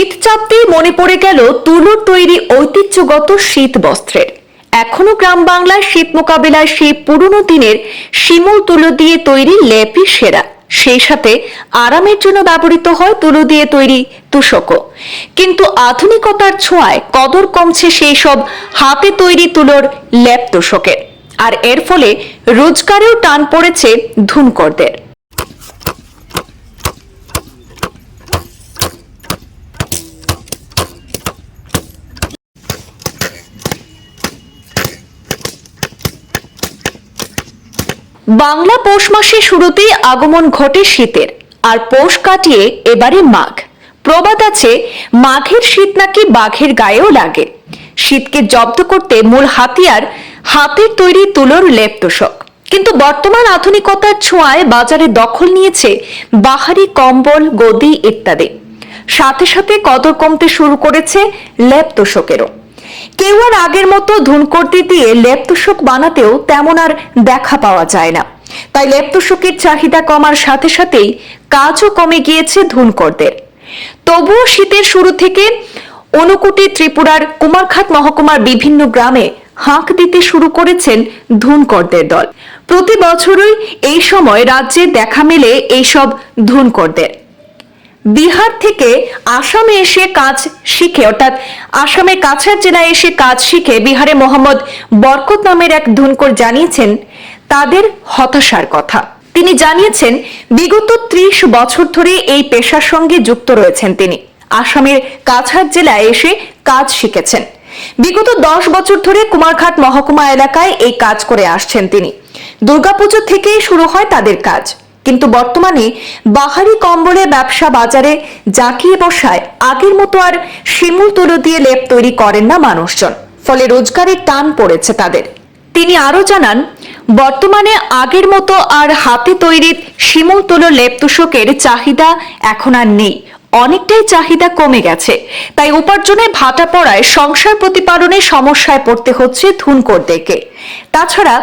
শীত চাপতেই মনে পড়ে গেল তুলোর তৈরি ঐতিহ্যগত শীত বস্ত্রের। এখনো গ্রাম বাংলায় শীত মোকাবিলায় সেই পুরনো দিনের শিমুল তুলো দিয়ে তৈরি লেপই সেরা। সেই সাথে আরামের জন্য ব্যবহৃত হয় তুলো দিয়ে তৈরি তোশকও। কিন্তু আধুনিকতার ছোঁয়ায় কদর কমছে সেই সব হাতে তৈরি তুলোর লেপ তোশকের। আর এর ফলে রোজগারেও টান পড়েছে ধুনকরদের। বাংলা পৌষ মাসের শুরুতেই আগমন ঘটে শীতের, আর পৌষ কাটিয়ে এবারে মাঘ। প্রবাদ আছে, মাঘের শীত নাকি বাঘের গায়েও লাগে। শীতকে জব্দ করতে মূল হাতিয়ার হাতের তৈরি তুলোর লেপ তোশক। কিন্তু বর্তমান আধুনিকতার ছোঁয়ায় বাজারে দখল নিয়েছে বাহারি কম্বল, গদি ইত্যাদি। সাথে সাথে কদর কমতে শুরু করেছে লেপ তোশকেরও। কেউ আর আগের মতো ধুনকর্তি দিয়ে লেপ তোশক বানাতেও তেমন আর দেখা পাওয়া যায় না। তাই লেপ তোশকের চাহিদা কমার সাথে সাথেই কাজও কমে গিয়েছে ধুনকরদের। তবুও শীতের শুরু থেকে ঊনকোটি ত্রিপুরার কুমারঘাট মহকুমার বিভিন্ন গ্রামে হাঁক দিতে শুরু করেছেন ধুনকরদের দল। প্রতি বছরই এই সময় রাজ্যে দেখা মেলে এইসব ধুনকরদের। বিহার থেকে আসামে এসে কাজ শিখে, অর্থাৎ আসামের কাছাড় জেলায় এসে কাজ শিখে বিহারে মোহাম্মদ বরকত নামের এক ধুনকর জানিয়েছেন তাদের হতাশার কথা। তিনি জানিয়েছেন বিগত 30 বছর ধরে এই পেশার সঙ্গে যুক্ত রয়েছেন তিনি। আসামের কাছাড় জেলায় এসে কাজ শিখেছেন। বিগত 10 বছর ধরে কুমারঘাট মহকুমা এলাকায় এই কাজ করে আসছেন তিনি। দুর্গাপুজো থেকেই শুরু হয় তাদের কাজ। কিন্তু বর্তমানে বাহারি কম্বলে ব্যবসা বাজারে জাঁকিয়ে বসায় আগের মতো আর শিমুল তুলো দিয়ে লেপ তৈরি করেন না মানুষজন। ফলে রোজগারের টান পড়েছে তাদের। তিনি আরো জানান, বর্তমানে আগের মতো আর হাতে তৈরি শিমুল তুলো লেপ তোশকের চাহিদা এখন আর নেই। অনেকটাই চাহিদা কমে গেছে। তাই উপার্জনে ভাটা পড়ায় সংসার প্রতিপালনে সমস্যায় পড়তে হচ্ছে ধুনকরদেরকে। তাছাড়া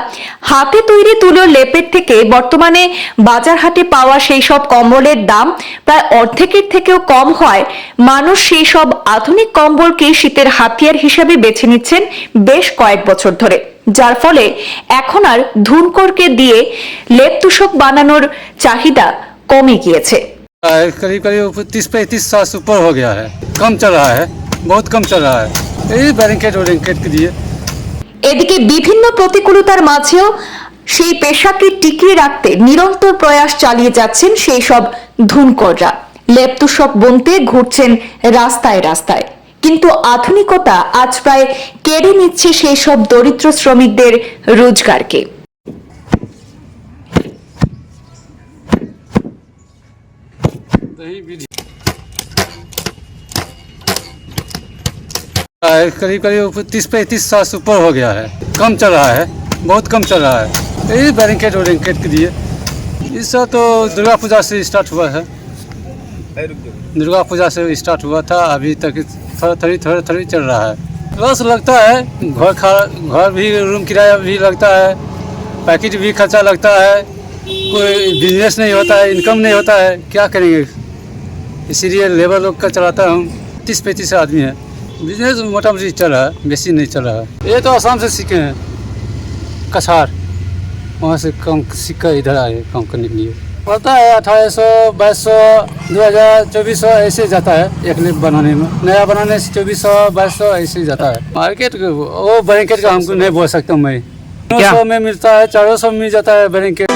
হাতে তৈরি তুলোর লেপের থেকে বর্তমানে বাজার হাটে পাওয়া সেই সব কম্বলের দাম প্রায় অর্ধেকের থেকেও কম হয়। মানুষ সেই সব আধুনিক কম্বলকে শীতের হাতিয়ার হিসেবে বেছে নিচ্ছেন বেশ কয়েক বছর ধরে, যার ফলে এখন আর ধুনকরকে দিয়ে লেপ তোশক বানানোর চাহিদা কমে গিয়েছে। करीब करीब 30-35 साल से ऊपर हो गया है। कम चल रहा है, बहुत कम चल रहा है ये ब्लैंकेट और ब्लैंकेट के लिए। এদিকে বিভিন্ন প্রতিকূলতার মাঝেও সেই পেশাকে টিকিয়ে রাখতে নিরন্তর প্রয়াস চালিয়ে যাচ্ছেন সেই সব ধুনকররা। লেপ তোশক বুনতে ঘুরছেন রাস্তায় রাস্তায়। কিন্তু আধুনিকতা আজ প্রায় কেড়ে নিচ্ছে সেই সব দরিদ্র শ্রমিকদের রোজগারকে। करीब करीब 30-35 साल से ऊपर हो गया है। कम चल रहा है, बहुत कम चल रहा है ये ब्लैंकेट और ब्लैंकेट के लिए। इसका तो दुर्गा पूजा से स्टार्ट हुआ है। दुर्गा पूजा से स्टार्ट हुआ था, अभी तक थोड़ा थोड़ी चल रहा है। लॉस लगता है, घर भी, रूम किराया भी लगता है, पैकेट भी खर्चा लगता है, कोई बिजनेस नहीं होता है, इनकम नहीं होता है, क्या करेंगे। इसीलिए लेबर लोग का चलाता हूँ। 30-35 आदमी है। बिजनेस मोटा मोटी चल रहा है, बेसी नहीं चल रहा है। ये तो आसाम से सीखे हैं, कछार, वहाँ से कम सीख कर इधर आए काम करने के लिए। पड़ता है 1800, 2200, 2000, 2400 ऐसे जाता है एक लेप बनाने में। नया बनाने से 2400, 2200 ऐसे ही जाता है। मार्केट वो ब्लैंकेट का हमको नहीं बोल सकता मैं। 900 में मिलता है, 400 में मिल जाता है ब्लैंकेट।